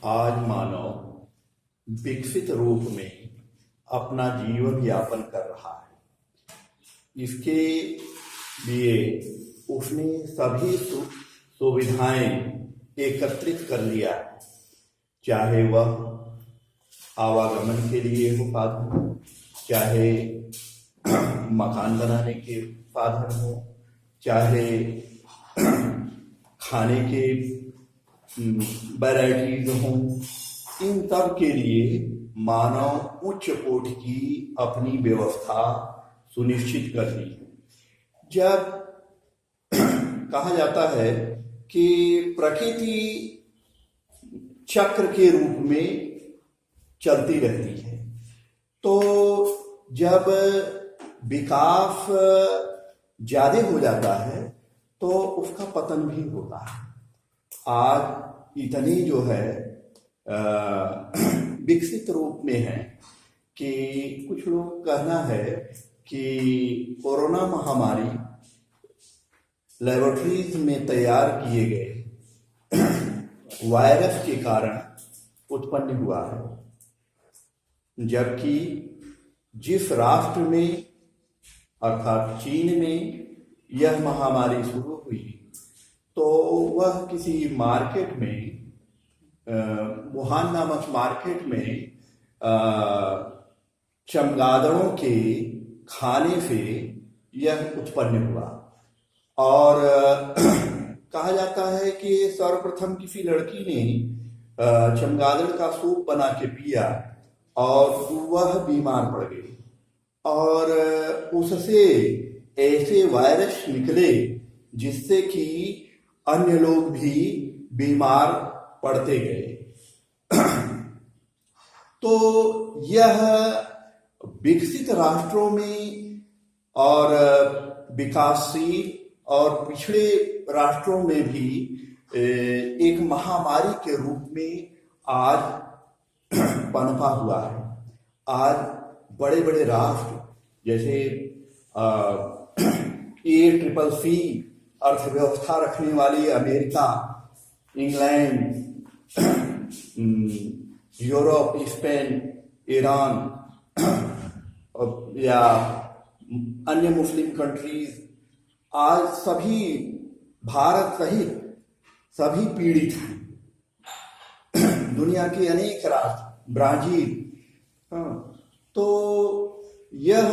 आज मानव विकसित रूप में अपना जीवन यापन कर रहा है। इसके लिए उसने सभी सुविधाएं एकत्रित कर लिया है, चाहे वह आवागमन के लिए हो साधन, चाहे मकान बनाने के साधन हो, चाहे खाने के वैरायटीज हों। इन सब के लिए मानव उच्च कोट की अपनी व्यवस्था सुनिश्चित कर ली। जब कहा जाता है कि प्रकृति चक्र के रूप में चलती रहती है, तो जब विकास ज्यादा हो जाता है तो उसका पतन भी होता है। आज इतनी जो है विकसित रूप में है कि कुछ लोग कहना है कि कोरोना महामारी लेबोरेटरीज में तैयार किए गए वायरस के कारण उत्पन्न हुआ है, जबकि जिस राष्ट्र में अर्थात चीन में यह महामारी शुरू हुई तो वह किसी मार्केट में वुहान नामक मार्केट में चमगादड़ों के खाने से यह उत्पन्न हुआ। और कहा जाता है कि सर्वप्रथम किसी लड़की ने चमगादड़ का सूप बना के पिया और वह बीमार पड़ गई, और उससे ऐसे वायरस निकले जिससे कि अन्य लोग भी बीमार पड़ते गए। तो यह विकसित राष्ट्रों में और विकासशील और पिछड़े राष्ट्रों में भी एक महामारी के रूप में आज पनपा हुआ है। आज बड़े बड़े राष्ट्र जैसे ACCC अर्थव्यवस्था रखने वाली America, England, Europe, Spain, Iran या अन्य मुस्लिम कंट्रीज, आज सभी भारत सहित सभी पीड़ित हैं। दुनिया के अनेक राष्ट्र, ब्राजील। तो यह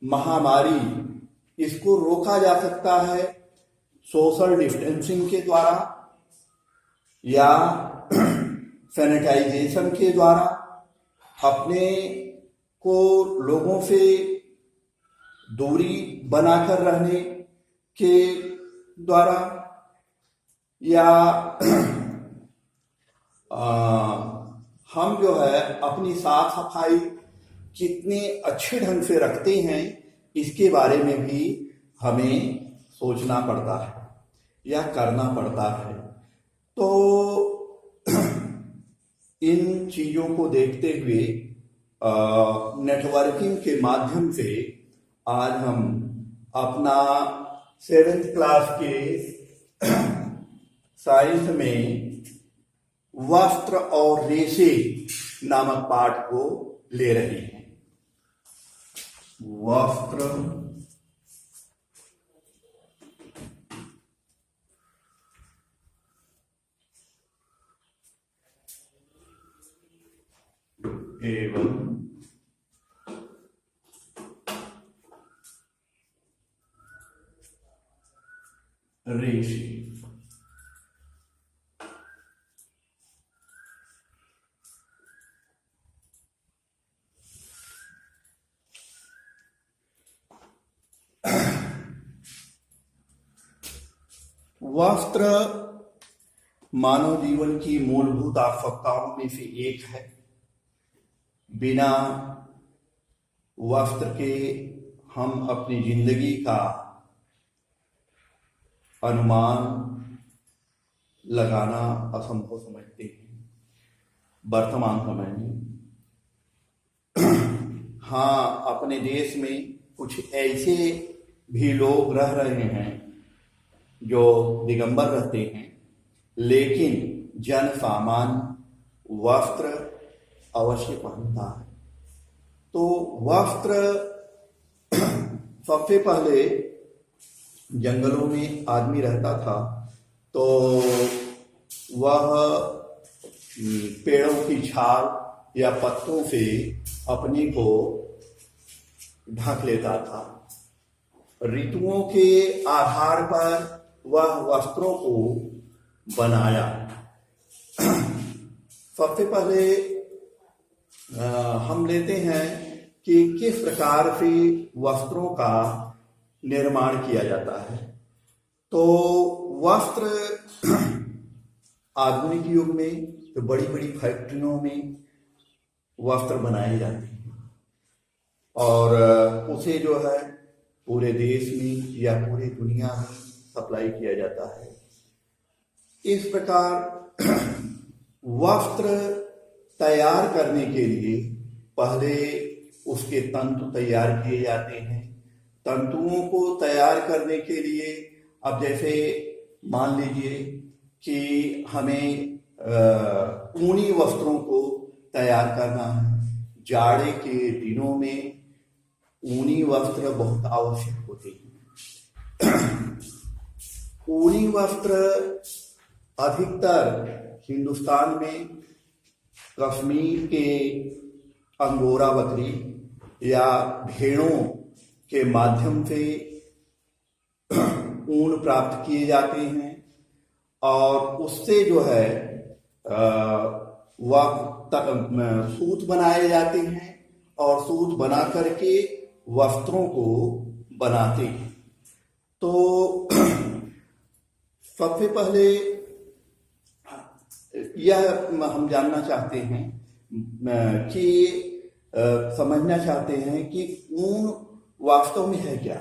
महामारी इसको रोका जा सकता है सोशल डिस्टेंसिंग के द्वारा या सैनिटाइजेशन के द्वारा, अपने को लोगों से दूरी बनाकर रहने के द्वारा, या हम जो है अपनी साफ सफाई कितने अच्छे ढंग से रखते हैं इसके बारे में भी हमें सोचना पड़ता है या करना पड़ता है। तो इन चीजों को देखते हुए नेटवर्किंग के माध्यम से आज हम अपना 7th क्लास के साइंस में वस्त्र और रेशे नामक पाठ को ले रहे हैं। वस्त्र एवं रेशे। वस्त्र मानव जीवन की मूलभूत आवश्यकताओं में से एक है। बिना वस्त्र के हम अपनी जिंदगी का अनुमान लगाना असंभव समझते हैं वर्तमान समय में। हाँ, अपने देश में कुछ ऐसे भी लोग रह रहे हैं जो दिगंबर रहते हैं, लेकिन जन सामान्य वस्त्र अवश्य पहनता है। तो वस्त्र सबसे पहले जंगलों में आदमी रहता था तो वह पेड़ों की छाल या पत्तों से अपने को ढक लेता था। ऋतुओं के आधार पर वह वस्त्रों को बनाया। सबसे पहले हम लेते हैं कि किस प्रकार से वस्त्रों का निर्माण किया जाता है। तो वस्त्र आधुनिक युग में तो बड़ी बड़ी फैक्ट्रियों में वस्त्र बनाए जाते हैं और उसे जो है पूरे देश में या पूरी दुनिया में सप्लाई किया जाता है। इस प्रकार वस्त्र तैयार करने के लिए पहले उसके तंतु तैयार किए जाते हैं। तंतुओं को तैयार करने के लिए अब जैसे मान लीजिए कि हमें ऊनी वस्त्रों को तैयार करना है। जाड़े के दिनों में ऊनी वस्त्र बहुत आवश्यक होते हैं। ऊनी वस्त्र अधिकतर हिंदुस्तान में कश्मीर के अंगोरा बकरी या भेड़ों के माध्यम से ऊन प्राप्त किए जाते हैं और उससे जो है वह सूत बनाए जाते हैं और सूत बना करके वस्त्रों को बनाते हैं। तो सबसे पहले यह हम जानना चाहते हैं कि समझना चाहते हैं कि ऊन वास्तव में है क्या।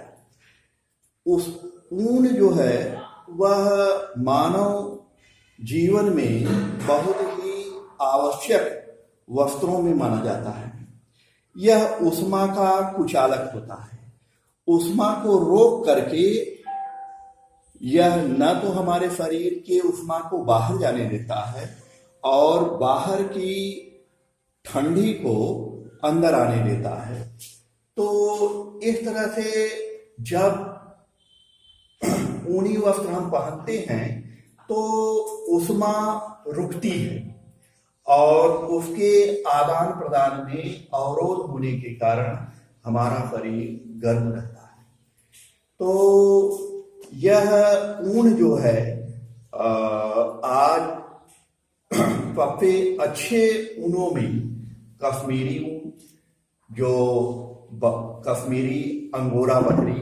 उस ऊन जो है वह मानव जीवन में बहुत ही आवश्यक वस्त्रों में माना जाता है। यह ऊष्मा का कुचालक होता है। ऊष्मा को रोक करके यह न तो हमारे शरीर के ऊष्मा को बाहर जाने देता है और बाहर की ठंडी को अंदर आने देता है। तो इस तरह से जब ऊनी वस्त्र हम पहनते हैं तो ऊष्मा रुकती है और उसके आदान प्रदान में अवरोध होने के कारण हमारा शरीर गर्म रहता है। तो यह ऊन जो है आज सबसे अच्छे ऊनों में कश्मीरी ऊन, जो कश्मीरी अंगोरा बकरी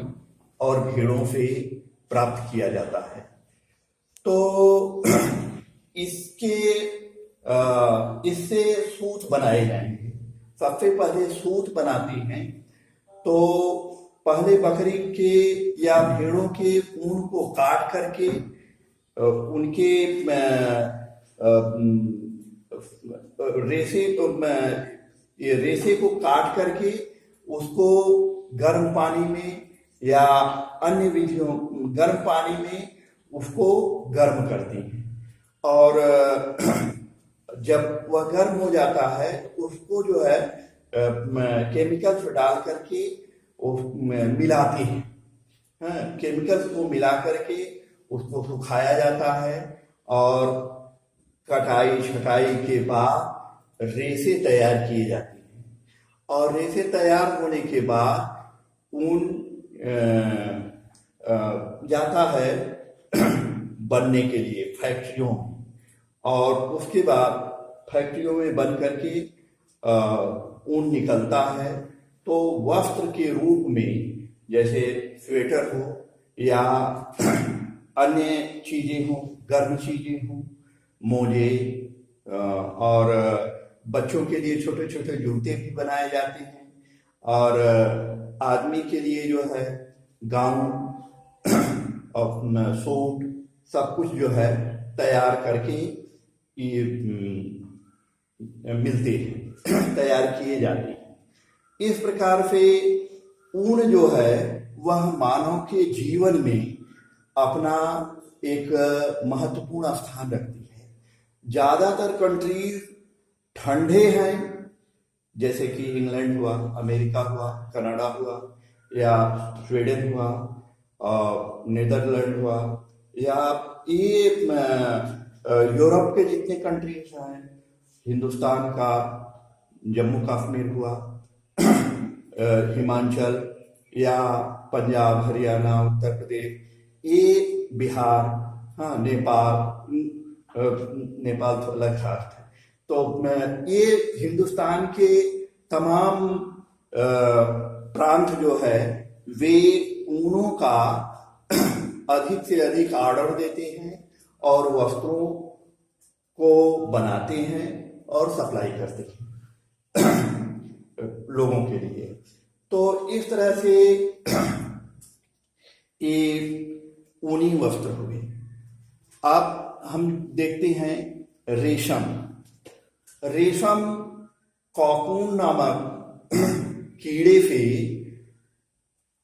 और भेड़ों से प्राप्त किया जाता है। तो इससे सूत बनाए जाएंगे। सबसे पहले सूत बनाते हैं तो पहले बकरी के या भेड़ों के ऊन को काट करके उनके रेशे को काट करके उसको गर्म पानी में या अन्य विधियों गर्म पानी में उसको गर्म करती हैं और जब वह गर्म हो जाता है उसको जो है केमिकल्स डाल करके मिलाती हैं। केमिकल्स को मिला करके उसको सुखाया जाता है और कटाई छटाई के बाद रेशे तैयार किए जाते हैं और रेशे तैयार होने के बाद ऊन जाता है बनने के लिए फैक्ट्रियों में और उसके बाद फैक्ट्रियों में बन करके ऊन निकलता है। तो वस्त्र के रूप में जैसे स्वेटर हो या अन्य चीजें हो, गर्म चीजें हो, मोजे और बच्चों के लिए छोटे छोटे जूते भी बनाए जाते हैं और आदमी के लिए जो है गाउन और सूट सब कुछ जो है तैयार करके ये मिलते हैं, तैयार किए जाते हैं। इस प्रकार से ऊन जो है वह मानव के जीवन में अपना एक महत्वपूर्ण स्थान रखती है। ज्यादातर कंट्रीज ठंडे हैं, जैसे कि इंग्लैंड हुआ, अमेरिका हुआ, कनाडा हुआ, या स्वीडन हुआ, नीदरलैंड हुआ, या ये यूरोप के जितने कंट्रीज हैं, हिंदुस्तान का जम्मू कश्मीर हुआ, हिमाचल या पंजाब, हरियाणा, उत्तर प्रदेश, ये बिहार, हाँ नेपाल, नेपाल तो अलग राष्ट्र है। तो ये हिंदुस्तान के तमाम प्रांत जो है वे ऊनों का अधिक से अधिक ऑर्डर देते हैं और वस्त्रों को बनाते हैं और सप्लाई करते हैं लोगों के लिए। तो इस तरह से ये ऊनी वस्त्र हुए। अब हम देखते हैं रेशम। रेशम कॉकून नामक कीड़े से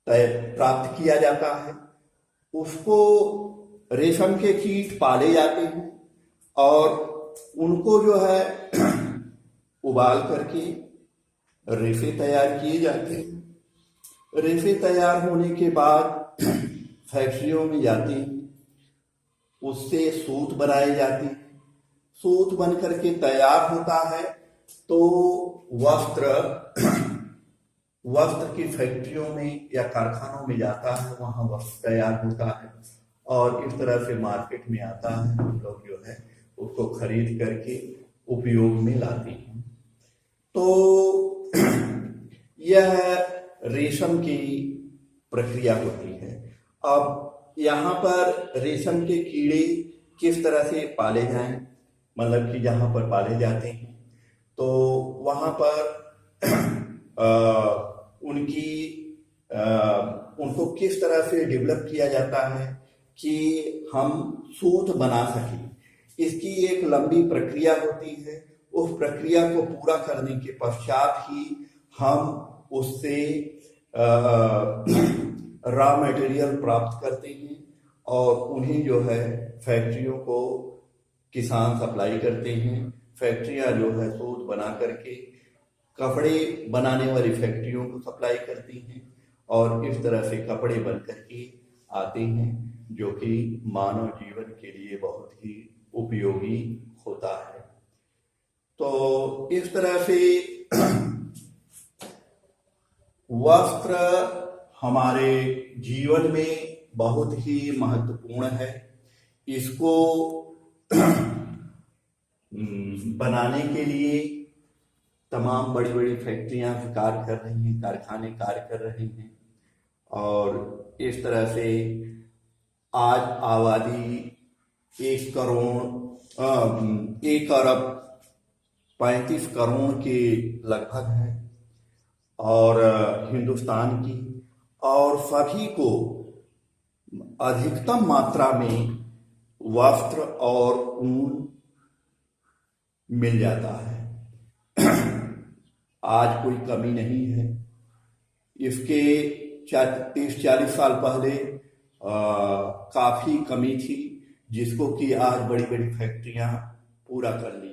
प्राप्त किया जाता है। उसको रेशम के कीट पाले जाते हैं और उनको जो है उबाल करके रेशे तैयार किए जाते हैं। रेशे तैयार होने के बाद फैक्ट्रियों में जाते हैं, उससे सूत बनाए जाते हैं। सूत बन करके तैयार होता है तो वस्त्र की फैक्ट्रियों में या कारखानों में जाता है, वहां वस्त्र तैयार होता है और इस तरह से मार्केट में आता है। हम लोग जो है उसको खरीद करके उपयोग में लाते हैं। तो यह रेशम की प्रक्रिया होती है। अब यहाँ पर रेशम के कीड़े किस तरह से पाले जाएं, मतलब कि जहाँ पर पाले जाते हैं तो वहाँ पर उनको किस तरह से डेवलप किया जाता है कि हम सूत बना सकें। इसकी एक लंबी प्रक्रिया होती है। उस प्रक्रिया को पूरा करने के पश्चात ही हम उससे रॉ मटेरियल प्राप्त करते हैं और उन्हें जो है फैक्ट्रियों को किसान सप्लाई करते हैं। फैक्ट्रियां जो है सूत बना करके कपड़े बनाने वाली फैक्ट्रियों को सप्लाई करती हैं और इस तरह से कपड़े बन करके आते हैं, जो कि मानव जीवन के लिए बहुत ही उपयोगी होता है। तो इस तरह से वस्त्र हमारे जीवन में बहुत ही महत्वपूर्ण है। इसको बनाने के लिए तमाम बड़ी बड़ी फैक्ट्रियां कार्य कर रही हैं, कारखाने कार्य कर रहे हैं और इस तरह से आज आबादी 1 अरब 35 करोड़ के लगभग है और हिंदुस्तान की, और सभी को अधिकतम मात्रा में वस्त्र और ऊन मिल जाता है। आज कोई कमी नहीं है। इसके 30-40 साल पहले काफी कमी थी, जिसको कि आज बड़ी बड़ी फैक्ट्रियां पूरा कर ली।